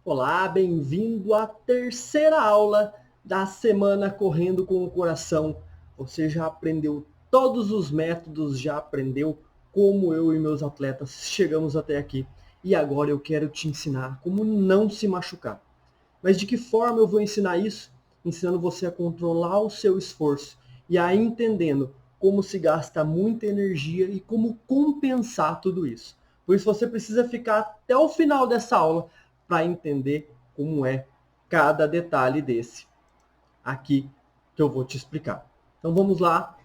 Olá, bem-vindo à terceira aula da semana Correndo com o Coração. Você já aprendeu todos os métodos, já aprendeu como eu e meus atletas chegamos até aqui. E agora eu quero te ensinar como não se machucar. Mas de que forma eu vou ensinar isso? Ensinando você a controlar o seu esforço e a entendendo como se gasta muita energia e como compensar tudo isso. Por isso você precisa ficar até o final dessa aula para entender como é cada detalhe desse aqui que eu vou te explicar. Então vamos lá,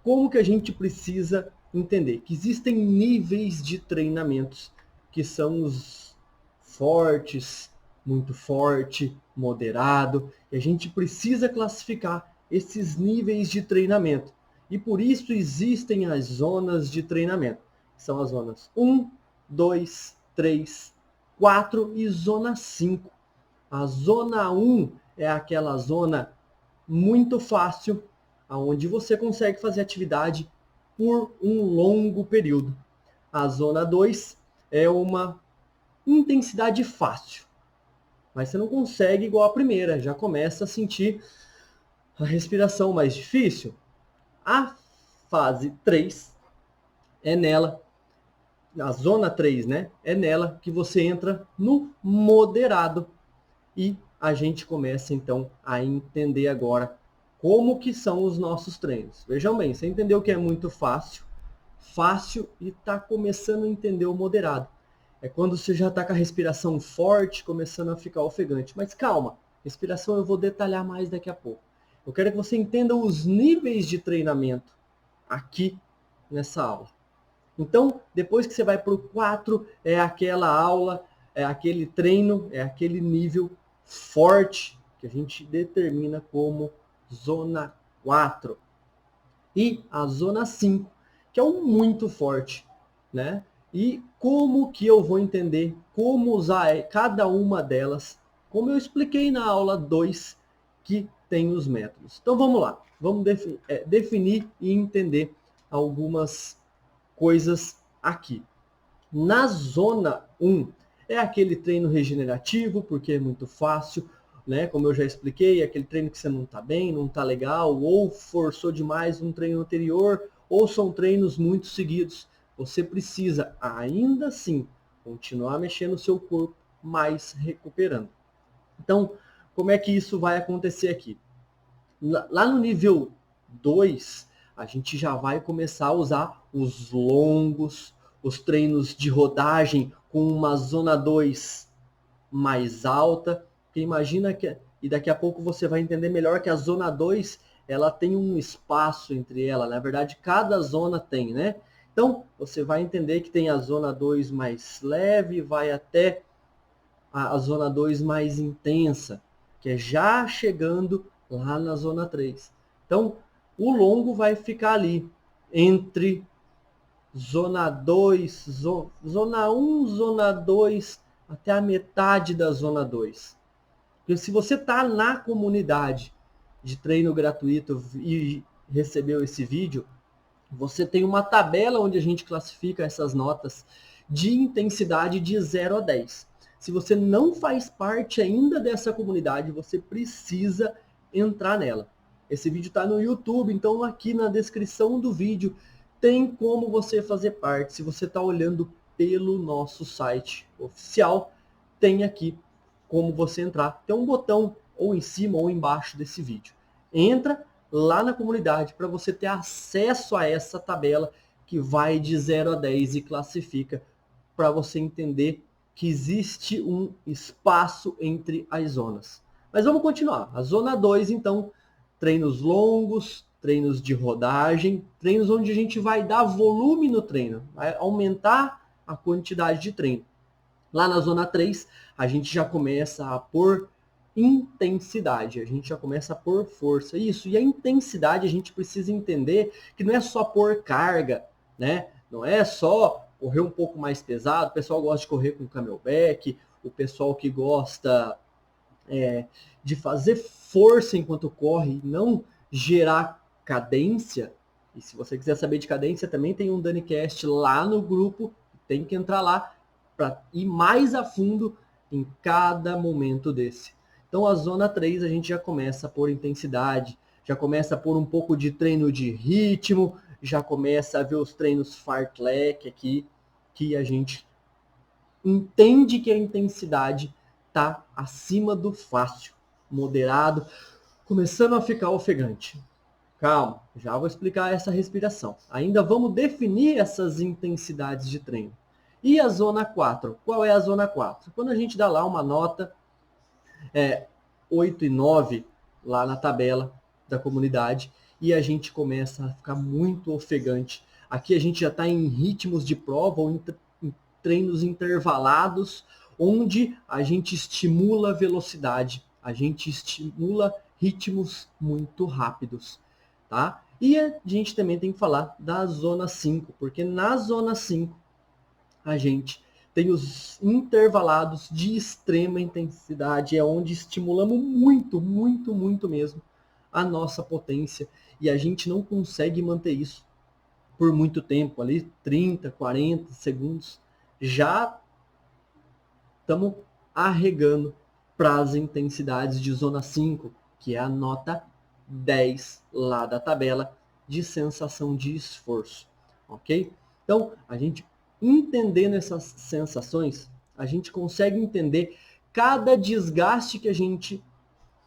como que a gente precisa entender que existem níveis de treinamentos que são os fortes, muito forte, moderado, e a gente precisa classificar esses níveis de treinamento. E por isso existem as zonas de treinamento. São as zonas 1, 2, 3, 4 e zona 5. A zona 1 é aquela zona muito fácil, onde você consegue fazer atividade por um longo período. A zona 2 é uma intensidade fácil, mas você não consegue igual a primeira, já começa a sentir a respiração mais difícil. A fase 3 é nela, a zona 3, né? É nela que você entra no moderado. E a gente começa então a entender agora como que são os nossos treinos. Vejam bem, você entendeu que é muito fácil e está começando a entender o moderado. É quando você já está com a respiração forte, começando a ficar ofegante. Mas calma, respiração eu vou detalhar mais daqui a pouco. Eu quero que você entenda os níveis de treinamento aqui nessa aula. Então, depois que você vai para o 4, é aquela aula, é aquele treino, é aquele nível forte que a gente determina como zona 4. E a zona 5, que é o muito forte, né? E como que eu vou entender como usar cada uma delas, como eu expliquei na aula 2, que tem os métodos. Então vamos lá, vamos definir e entender algumas coisas aqui. Na zona 1, é aquele treino regenerativo, porque é muito fácil, né? Como eu já expliquei, é aquele treino que você não está bem, não está legal, ou forçou demais um treino anterior, ou são treinos muito seguidos. Você precisa, ainda assim, continuar mexendo o seu corpo, mas recuperando. Então, como é que isso vai acontecer aqui? Lá no nível 2, a gente já vai começar a usar os longos, os treinos de rodagem com uma zona 2 mais alta. Porque imagina que, e daqui a pouco você vai entender melhor que a zona 2 ela tem um espaço entre ela. Na verdade, cada zona tem, né? Então, você vai entender que tem a zona 2 mais leve, vai até a zona 2 mais intensa, que é já chegando lá na zona 3. Então, o longo vai ficar ali entre zona 2, zona 1, zona 2, até a metade da zona 2. Porque se você está na comunidade de treino gratuito e recebeu esse vídeo, você tem uma tabela onde a gente classifica essas notas de intensidade de 0 a 10. Se você não faz parte ainda dessa comunidade, você precisa entrar nela. Esse vídeo está no YouTube, então aqui na descrição do vídeo tem como você fazer parte. Se você está olhando pelo nosso site oficial, tem aqui como você entrar. Tem um botão ou em cima ou embaixo desse vídeo. Entra lá na comunidade para você ter acesso a essa tabela que vai de 0 a 10 e classifica para você entender que existe um espaço entre as zonas. Mas vamos continuar. A zona 2, então, treinos longos, treinos de rodagem, treinos onde a gente vai dar volume no treino, vai aumentar a quantidade de treino. Lá na zona 3, a gente já começa a pôr intensidade, a gente já começa a pôr força. Isso, e a intensidade a gente precisa entender que não é só pôr carga, né? Não é só correr um pouco mais pesado, o pessoal gosta de correr com camelback, o pessoal que gosta de fazer força enquanto corre, não gerar cadência. E se você quiser saber de cadência, também tem um DaniCast lá no grupo, tem que entrar lá para ir mais a fundo em cada momento desse. Então a zona 3 a gente já começa por intensidade, já começa por um pouco de treino de ritmo, já começa a ver os treinos fartlek aqui, que a gente entende que a intensidade está acima do fácil, moderado, começando a ficar ofegante. Calma, já vou explicar essa respiração. Ainda vamos definir essas intensidades de treino. E a zona 4? Qual é a zona 4? Quando a gente dá lá uma nota 8 e 9 lá na tabela da comunidade e a gente começa a ficar muito ofegante. Aqui a gente já está em ritmos de prova ou em treinos intervalados, onde a gente estimula a velocidade, a gente estimula ritmos muito rápidos, tá? E a gente também tem que falar da zona 5, porque na zona 5 a gente tem os intervalados de extrema intensidade, é onde estimulamos muito, muito, muito mesmo a nossa potência e a gente não consegue manter isso por muito tempo, ali 30, 40 segundos, já estamos arregando para as intensidades de zona 5, que é a nota 10 lá da tabela de sensação de esforço, ok? Então, a gente entendendo essas sensações, a gente consegue entender cada desgaste que a gente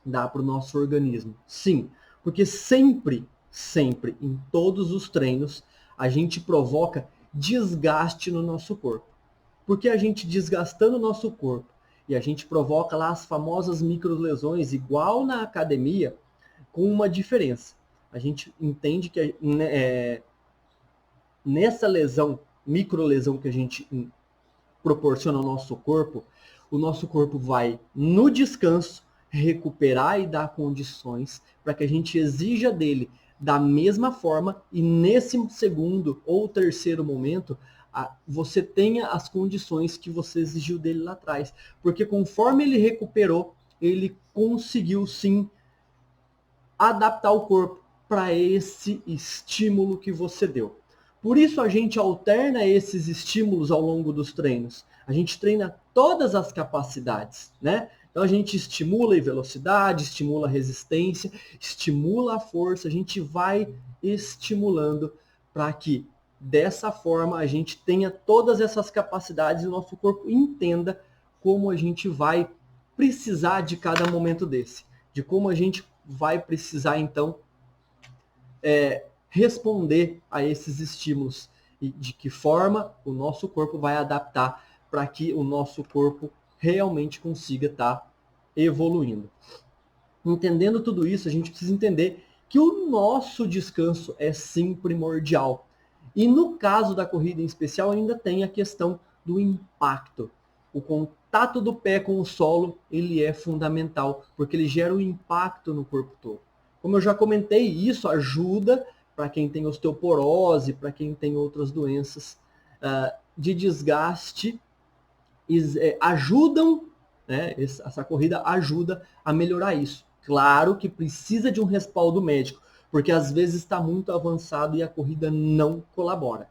dá para o nosso organismo. Sim, porque sempre, sempre, em todos os treinos, a gente provoca desgaste no nosso corpo. Porque a gente desgastando o nosso corpo e a gente provoca lá as famosas microlesões, igual na academia, com uma diferença. A gente entende que nessa lesão, microlesão que a gente proporciona ao nosso corpo, o nosso corpo vai, no descanso, recuperar e dar condições para que a gente exija dele da mesma forma e nesse segundo ou terceiro momento você tenha as condições que você exigiu dele lá atrás. Porque conforme ele recuperou, ele conseguiu sim adaptar o corpo para esse estímulo que você deu. Por isso a gente alterna esses estímulos ao longo dos treinos. A gente treina todas as capacidades, né? Então a gente estimula a velocidade, estimula a resistência, estimula a força, a gente vai estimulando para que dessa forma a gente tenha todas essas capacidades e o nosso corpo entenda como a gente vai precisar de cada momento desse, de como a gente vai precisar então responder a esses estímulos e de que forma o nosso corpo vai adaptar para que o nosso corpo realmente consiga estar evoluindo. Entendendo tudo isso, a gente precisa entender que o nosso descanso é sim primordial. E no caso da corrida em especial, ainda tem a questão do impacto. O contato do pé com o solo, ele é fundamental, porque ele gera um impacto no corpo todo. Como eu já comentei, isso ajuda para quem tem osteoporose, para quem tem outras doenças de desgaste, ajudam, né, essa corrida ajuda a melhorar isso. Claro que precisa de um respaldo médico, porque às vezes está muito avançado e a corrida não colabora.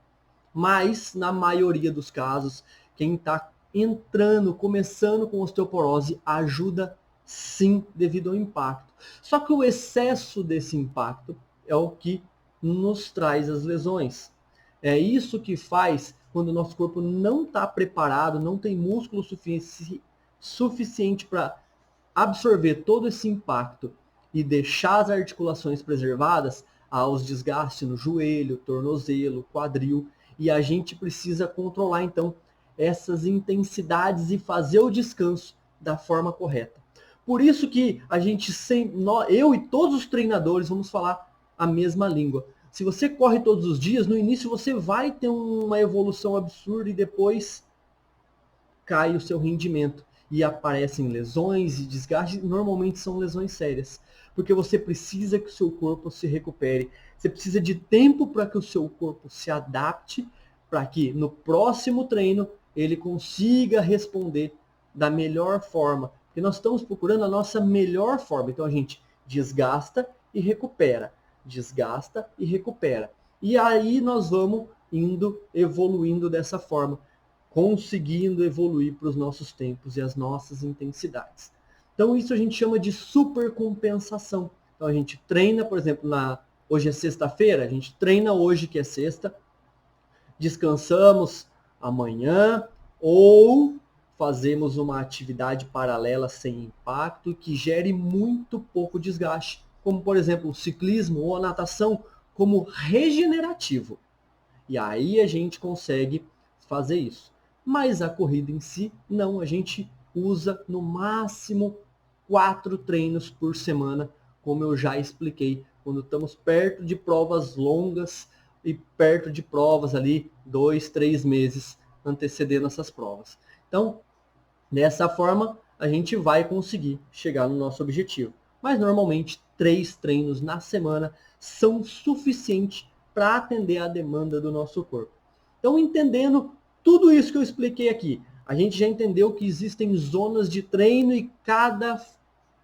Mas, na maioria dos casos, quem está entrando, começando com osteoporose, ajuda sim devido ao impacto. Só que o excesso desse impacto é o que nos traz as lesões. É isso que faz quando o nosso corpo não está preparado, não tem músculo suficiente para absorver todo esse impacto e deixar as articulações preservadas aos desgastes no joelho, tornozelo, quadril, e a gente precisa controlar então essas intensidades e fazer o descanso da forma correta. Por isso que a gente, eu e todos os treinadores vamos falar a mesma língua. Se você corre todos os dias, no início você vai ter uma evolução absurda e depois cai o seu rendimento e aparecem lesões e desgastes, normalmente são lesões sérias, porque você precisa que o seu corpo se recupere, você precisa de tempo para que o seu corpo se adapte, para que no próximo treino ele consiga responder da melhor forma, porque nós estamos procurando a nossa melhor forma, então a gente desgasta e recupera, desgasta e recupera, e aí nós vamos indo, evoluindo dessa forma, conseguindo evoluir para os nossos tempos e as nossas intensidades. Então isso a gente chama de supercompensação. Então a gente treina, por exemplo, hoje é sexta-feira, a gente treina hoje que é sexta, descansamos amanhã ou fazemos uma atividade paralela sem impacto que gere muito pouco desgaste, como por exemplo o ciclismo ou a natação como regenerativo. E aí a gente consegue fazer isso. Mas a corrida em si, não, a gente usa no máximo 4 treinos por semana, como eu já expliquei, quando estamos perto de provas longas e perto de provas ali 2, 3 meses antecedendo essas provas. Então, dessa forma, a gente vai conseguir chegar no nosso objetivo. Mas normalmente 3 treinos na semana são suficientes para atender a demanda do nosso corpo. Então, entendendo tudo isso que eu expliquei aqui, a gente já entendeu que existem zonas de treino e cada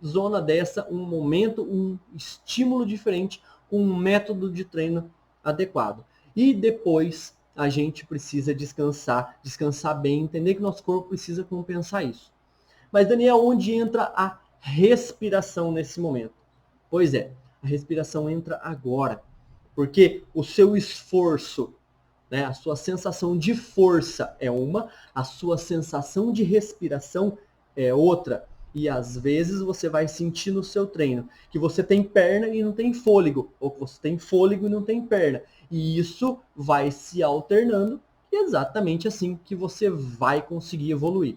zona dessa, um momento, um estímulo diferente, um método de treino adequado. E depois a gente precisa descansar bem, entender que nosso corpo precisa compensar isso. Mas, Daniel, onde entra a respiração nesse momento? Pois é, a respiração entra agora, porque o seu esforço, né, a sua sensação de força é uma, a sua sensação de respiração é outra. E às vezes você vai sentir no seu treino que você tem perna e não tem fôlego, ou que você tem fôlego e não tem perna. E isso vai se alternando, e é exatamente assim que você vai conseguir evoluir.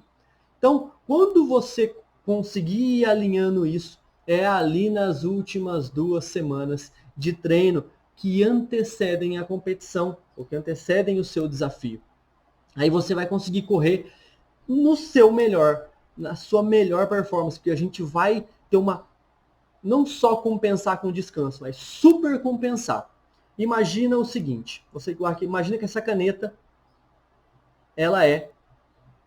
Então, quando você conseguir ir alinhando isso, é ali nas últimas 2 semanas de treino que antecedem a competição, ou que antecedem o seu desafio. Aí você vai conseguir correr no seu melhor, na sua melhor performance, porque a gente vai ter não só compensar com descanso, mas super compensar. Imagina o seguinte, imagina que essa caneta, ela é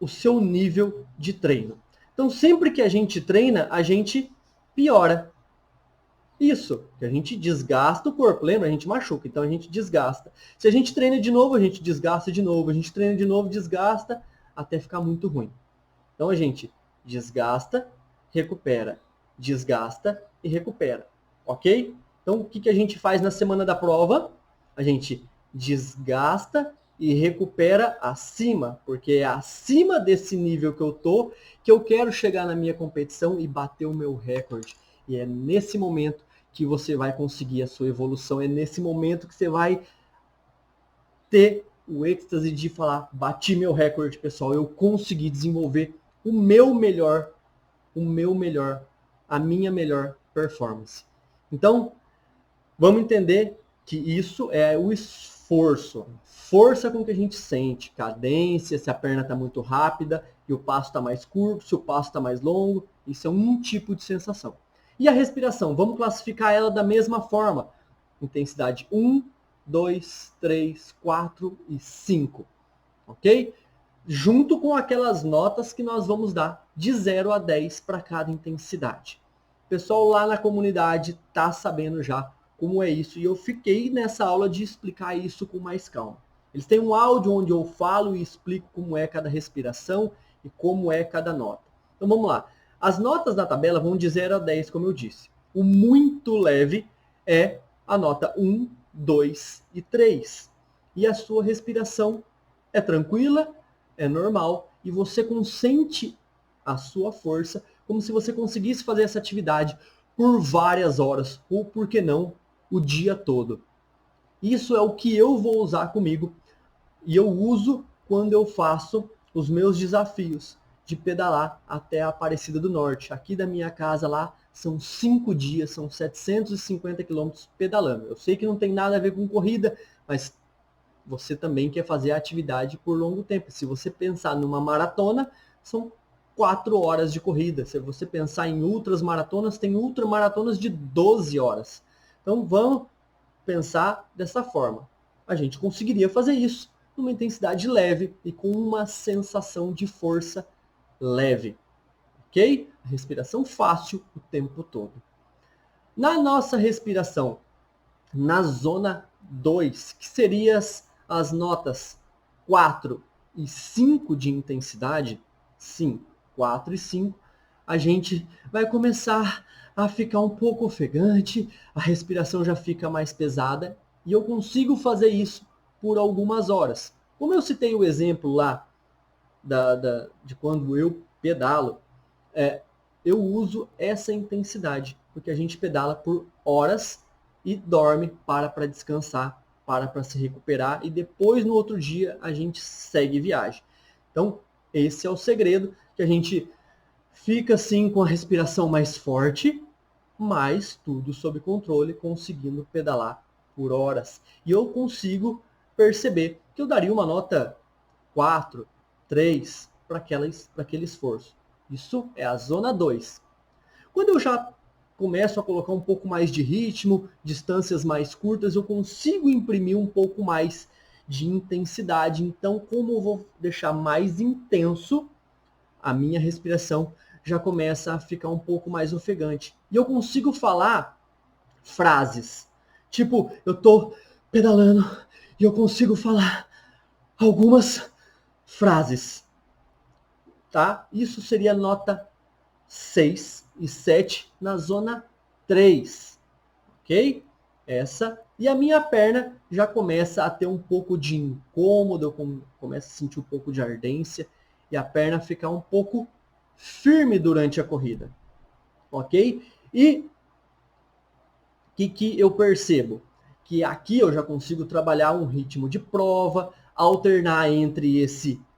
o seu nível de treino. Então, sempre que a gente treina, a gente piora. Isso, que a gente desgasta o corpo, lembra? A gente machuca, então a gente desgasta. Se a gente treina de novo, a gente desgasta de novo. A gente treina de novo, desgasta, até ficar muito ruim. Então a gente desgasta, recupera, desgasta e recupera, ok? Então o que a gente faz na semana da prova? A gente desgasta e recupera acima, porque é acima desse nível que eu tô que eu quero chegar na minha competição e bater o meu recorde. E é nesse momento que você vai conseguir a sua evolução, é nesse momento que você vai ter o êxtase de falar, bati meu recorde, pessoal, eu consegui desenvolver o meu melhor, a minha melhor performance. Então, vamos entender que isso é o esforço, força com que a gente sente, cadência, se a perna está muito rápida e o passo está mais curto, se o passo está mais longo, isso é um tipo de sensação. E a respiração, vamos classificar ela da mesma forma. Intensidade 1, 2, 3, 4 e 5, ok? Junto com aquelas notas que nós vamos dar de 0 a 10 para cada intensidade. O pessoal lá na comunidade está sabendo já como é isso, e eu fiquei nessa aula de explicar isso com mais calma. Eles têm um áudio onde eu falo e explico como é cada respiração e como é cada nota. Então vamos lá. As notas da tabela vão de 0 a 10, como eu disse. O muito leve é a nota 1, 2 e 3. E a sua respiração é tranquila, é normal, e você consente a sua força como se você conseguisse fazer essa atividade por várias horas, ou por que não, o dia todo. Isso é o que eu vou usar comigo, e eu uso quando eu faço os meus desafios de pedalar até a Aparecida do Norte. Aqui da minha casa lá são 5 dias, são 750 quilômetros pedalando. Eu sei que não tem nada a ver com corrida, mas você também quer fazer a atividade por longo tempo. Se você pensar numa maratona, são 4 horas de corrida. Se você pensar em ultras maratonas, tem ultramaratonas de 12 horas. Então vamos pensar dessa forma. A gente conseguiria fazer isso numa intensidade leve e com uma sensação de força leve. Ok? Respiração fácil o tempo todo. Na nossa respiração, na zona 2, que seriam as notas 4 e 5 de intensidade, sim, 4 e 5, a gente vai começar a ficar um pouco ofegante, a respiração já fica mais pesada, e eu consigo fazer isso por algumas horas. Como eu citei o exemplo lá de quando eu pedalo, eu uso essa intensidade, porque a gente pedala por horas e dorme, para descansar, para se recuperar, e depois no outro dia a gente segue viagem. Então, esse é o segredo, que a gente fica assim com a respiração mais forte, mas tudo sob controle, conseguindo pedalar por horas. E eu consigo perceber que eu daria uma nota 4, 3 para aquele esforço. Isso é a zona 2. Quando eu já começo a colocar um pouco mais de ritmo, distâncias mais curtas, eu consigo imprimir um pouco mais de intensidade. Então, como eu vou deixar mais intenso, a minha respiração já começa a ficar um pouco mais ofegante. E eu consigo falar frases. Tipo, eu tô pedalando e eu consigo falar algumas frases, tá? Isso seria nota 6 e 7 na zona 3, ok? Essa. E a minha perna já começa a ter um pouco de incômodo, eu começo a sentir um pouco de ardência e a perna ficar um pouco firme durante a corrida, ok? E o que eu percebo? Que aqui eu já consigo trabalhar um ritmo de prova, alternar entre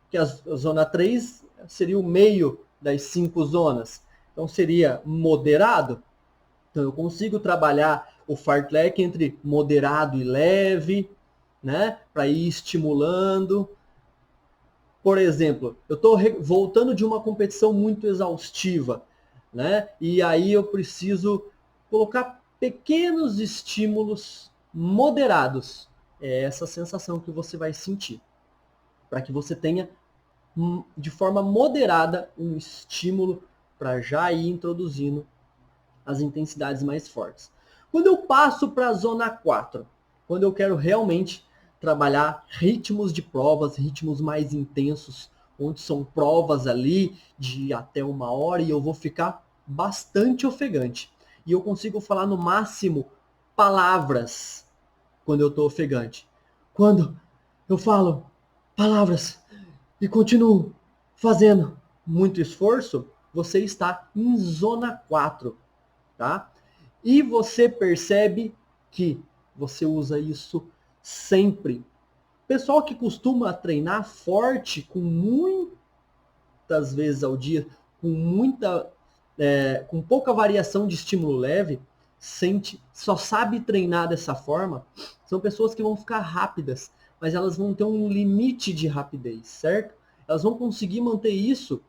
que a zona 3 seria o meio das 5 zonas. Então seria moderado. Então eu consigo trabalhar o fartlek entre moderado e leve, né? Para ir estimulando. Por exemplo, eu estou voltando de uma competição muito exaustiva, né? E aí eu preciso colocar pequenos estímulos moderados. É essa sensação que você vai sentir, para que você tenha de forma moderada um estímulo para já ir introduzindo as intensidades mais fortes. Quando eu passo para a zona 4, quando eu quero realmente trabalhar ritmos de provas, ritmos mais intensos, onde são provas ali de até 1 hora e eu vou ficar bastante ofegante. E eu consigo falar no máximo palavras quando eu estou ofegante. Quando eu falo palavras e continuo fazendo muito esforço, você está em zona 4, tá? E você percebe que você usa isso sempre. Pessoal que costuma treinar forte, com muitas vezes ao dia, com pouca variação de estímulo leve, só sabe treinar dessa forma, são pessoas que vão ficar rápidas, mas elas vão ter um limite de rapidez, certo? Elas vão conseguir manter isso,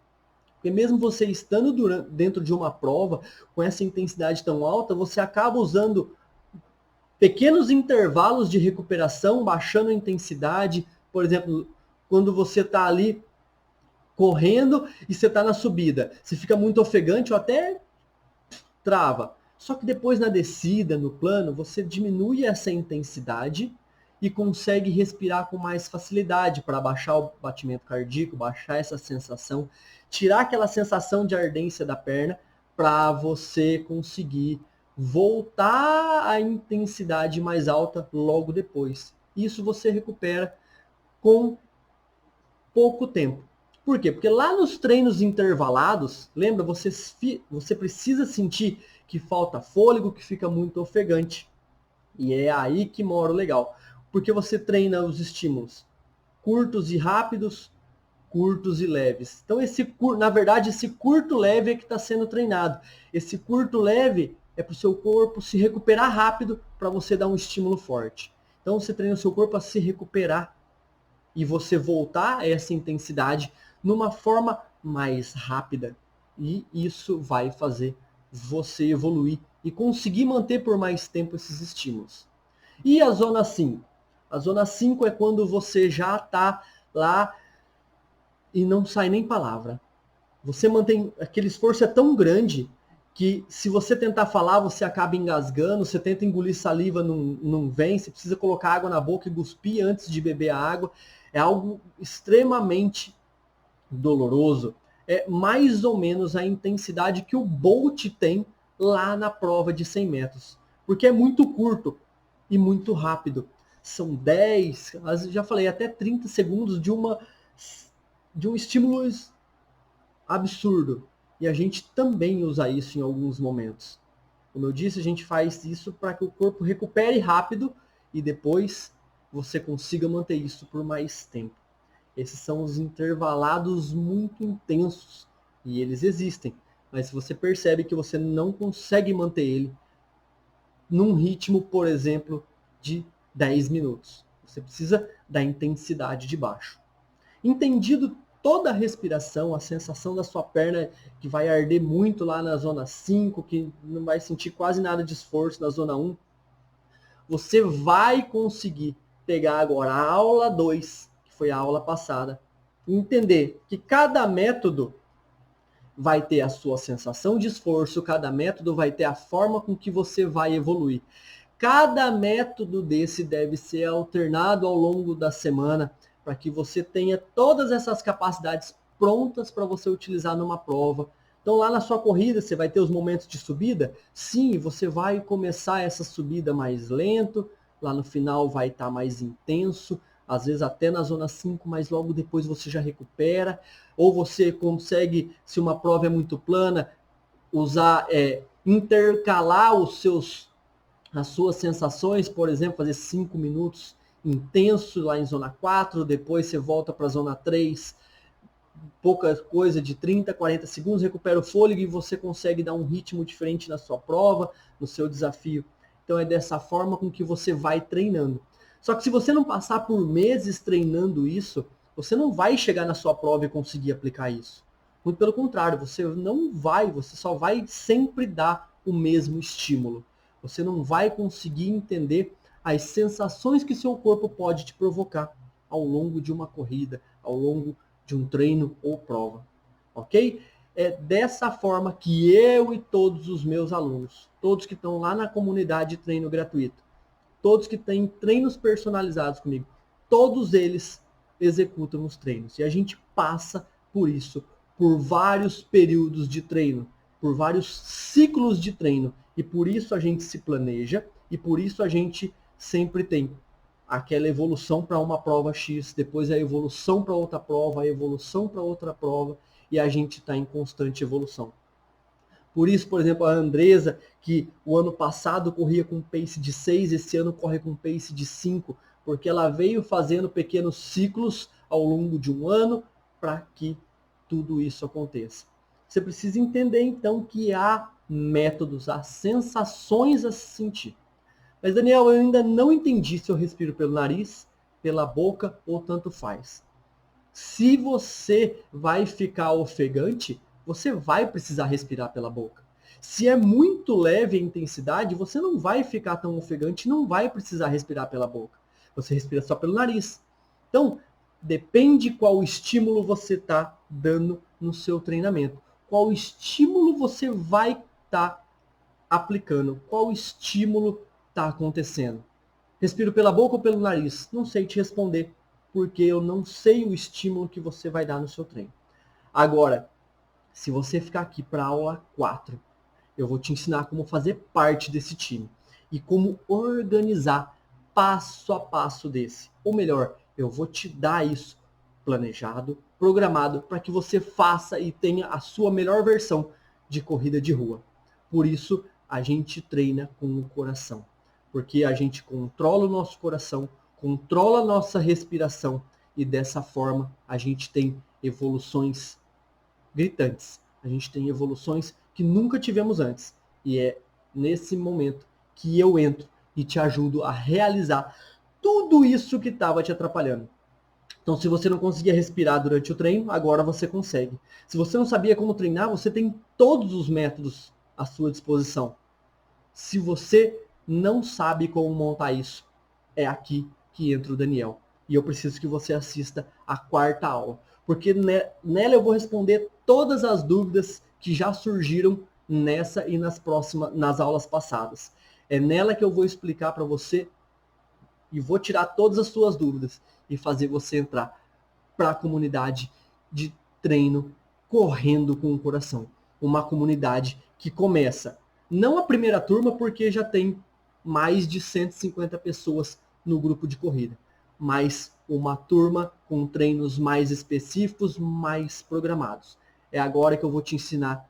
porque mesmo você estando dentro de uma prova, com essa intensidade tão alta, você acaba usando pequenos intervalos de recuperação, baixando a intensidade. Por exemplo, quando você está ali correndo e você está na subida, você fica muito ofegante ou até trava. Só que depois na descida, no plano, você diminui essa intensidade e consegue respirar com mais facilidade para baixar o batimento cardíaco, baixar essa sensação, tirar aquela sensação de ardência da perna para você conseguir voltar à intensidade mais alta logo depois. Isso você recupera com pouco tempo. Por quê? Porque lá nos treinos intervalados, lembra, você precisa sentir que falta fôlego, que fica muito ofegante. E é aí que mora o legal. Porque você treina os estímulos curtos e rápidos, curtos e leves. Então, na verdade, esse curto leve é que está sendo treinado. Esse curto leve é para o seu corpo se recuperar rápido para você dar um estímulo forte. Então, você treina o seu corpo a se recuperar e você voltar a essa intensidade numa forma mais rápida. E isso vai fazer você evoluir e conseguir manter por mais tempo esses estímulos. E a zona 5? A zona 5 é quando você já está lá e não sai nem palavra. Você mantém, aquele esforço é tão grande que se você tentar falar, você acaba engasgando, você tenta engolir saliva, não vem, você precisa colocar água na boca e cuspir antes de beber a água. É algo extremamente doloroso. É mais ou menos a intensidade que o Bolt tem lá na prova de 100 metros. Porque é muito curto e muito rápido. São 10, já falei, até 30 segundos de um estímulo absurdo. E a gente também usa isso em alguns momentos. Como eu disse, a gente faz isso para que o corpo recupere rápido e depois você consiga manter isso por mais tempo. Esses são os intervalados muito intensos e eles existem. Mas se você percebe que você não consegue manter ele num ritmo, por exemplo, de 10 minutos, você precisa da intensidade de baixo. Entendido toda a respiração, a sensação da sua perna que vai arder muito lá na zona 5, que não vai sentir quase nada de esforço na zona 1, você vai conseguir pegar agora a aula 2, que foi a aula passada, e entender que cada método vai ter a sua sensação de esforço, cada método vai ter a forma com que você vai evoluir. Cada método desse deve ser alternado ao longo da semana para que você tenha todas essas capacidades prontas para você utilizar numa prova. Então lá na sua corrida você vai ter os momentos de subida? Sim, você vai começar essa subida mais lento, lá no final vai estar mais intenso, às vezes até na zona 5, mas logo depois você já recupera. Ou você consegue, se uma prova é muito plana, usar, intercalar as suas sensações, por exemplo, fazer 5 minutos intenso lá em zona 4, depois você volta para a zona 3, pouca coisa de 30, 40 segundos, recupera o fôlego e você consegue dar um ritmo diferente na sua prova, no seu desafio. Então é dessa forma com que você vai treinando. Só que se você não passar por meses treinando isso, você não vai chegar na sua prova e conseguir aplicar isso. Muito pelo contrário, você não vai, você só vai sempre dar o mesmo estímulo. Você não vai conseguir entender as sensações que seu corpo pode te provocar ao longo de uma corrida, ao longo de um treino ou prova, ok? É dessa forma que eu e todos os meus alunos, todos que estão lá na comunidade de treino gratuito, todos que têm treinos personalizados comigo, todos eles executam os treinos. E a gente passa por isso, por vários períodos de treino, por vários ciclos de treino. E por isso a gente se planeja e por isso a gente sempre tem aquela evolução para uma prova X, depois a evolução para outra prova, a evolução para outra prova, e a gente está em constante evolução. Por isso, por exemplo, a Andresa, que o ano passado corria com pace de 6, esse ano corre com pace de 5, porque ela veio fazendo pequenos ciclos ao longo de um ano para que tudo isso aconteça. Você precisa entender, então, que há métodos, há sensações a se sentir. Mas, Daniel, eu ainda não entendi se eu respiro pelo nariz, pela boca ou tanto faz. Se você vai ficar ofegante, você vai precisar respirar pela boca. Se é muito leve a intensidade, você não vai ficar tão ofegante, não vai precisar respirar pela boca. Você respira só pelo nariz. Então, depende qual estímulo você está dando no seu treinamento. Qual estímulo você vai estar aplicando. Qual estímulo está acontecendo? Respiro pela boca ou pelo nariz? Não sei te responder, porque eu não sei o estímulo que você vai dar no seu treino. Agora, se você ficar aqui para a aula 4, eu vou te ensinar como fazer parte desse time e como organizar passo a passo desse. Ou melhor, eu vou te dar isso planejado, programado, para que você faça e tenha a sua melhor versão de corrida de rua. Por isso, a gente treina com o coração, porque a gente controla o nosso coração, controla a nossa respiração e dessa forma a gente tem evoluções gritantes. A gente tem evoluções que nunca tivemos antes. E é nesse momento que eu entro e te ajudo a realizar tudo isso que estava te atrapalhando. Então, se você não conseguia respirar durante o treino, agora você consegue. Se você não sabia como treinar, você tem todos os métodos à sua disposição. Se você não sabe como montar isso, é aqui que entra o Daniel. E eu preciso que você assista a 4ª aula, porque nela eu vou responder todas as dúvidas que já surgiram nessa e nas aulas passadas. É nela que eu vou explicar para você e vou tirar todas as suas dúvidas e fazer você entrar para a comunidade de treino correndo com o coração. Uma comunidade que começa, não a primeira turma, porque já tem mais de 150 pessoas no grupo de corrida, mas uma turma com treinos mais específicos, mais programados. É agora que eu vou te ensinar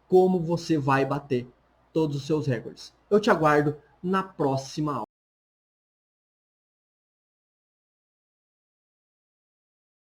como você vai bater todos os seus recordes. Eu te aguardo na próxima aula.